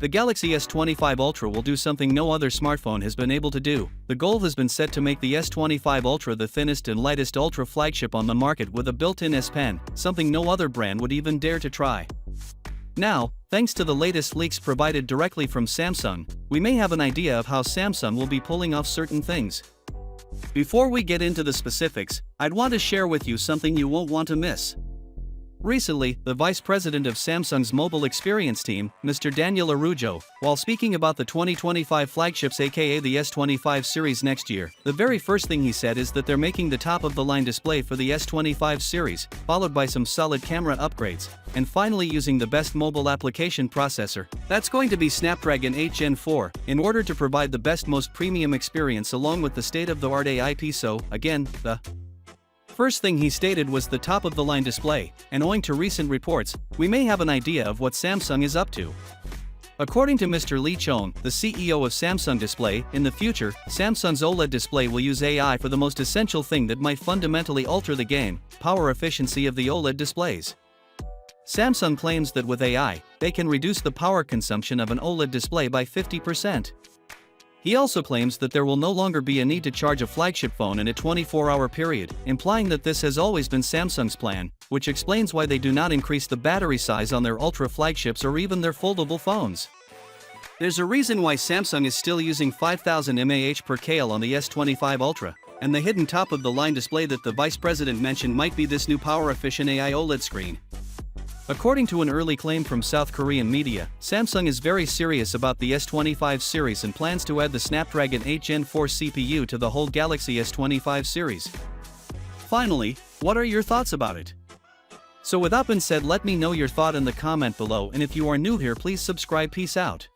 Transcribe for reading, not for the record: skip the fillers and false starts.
The Galaxy S25 Ultra will do something no other smartphone has been able to do. The goal has been set to make the S25 Ultra the thinnest and lightest Ultra flagship on the market with a built-in S Pen, something no other brand would even dare to try. Now, thanks to the latest leaks provided directly from Samsung, we may have an idea of how Samsung will be pulling off certain things. Before we get into the specifics, I'd want to share with you something you won't want to miss. Recently, the vice president of Samsung's mobile experience team, Mr. Daniel Arujo, while speaking about the 2025 flagships aka the S25 series next year, the very first thing he said is that they're making the top-of-the-line display for the S25 series, followed by some solid camera upgrades, and finally using the best mobile application processor. That's going to be Snapdragon 8 Gen 4, in order to provide the best most premium experience along with the state-of-the-art AI. So, again, the first thing he stated was the top-of-the-line display, and owing to recent reports, we may have an idea of what Samsung is up to. According to Mr. Lee Chon, the CEO of Samsung Display, in the future, Samsung's OLED display will use AI for the most essential thing that might fundamentally alter the game: power efficiency of the OLED displays. Samsung claims that with AI, they can reduce the power consumption of an OLED display by 50%. He also claims that there will no longer be a need to charge a flagship phone in a 24-hour period, implying that this has always been Samsung's plan, which explains why they do not increase the battery size on their Ultra flagships or even their foldable phones. There's a reason why Samsung is still using 5000 mAh per kL on the S25 Ultra, and the hidden top-of-the-line display that the vice president mentioned might be this new power-efficient AI OLED screen. According to an early claim from South Korean media, Samsung is very serious about the S25 series and plans to add the Snapdragon 8 Gen 4 CPU to the whole Galaxy S25 series. Finally, what are your thoughts about it? So with that being said, let me know your thought in the comment below, and if you are new here, please subscribe. Peace out.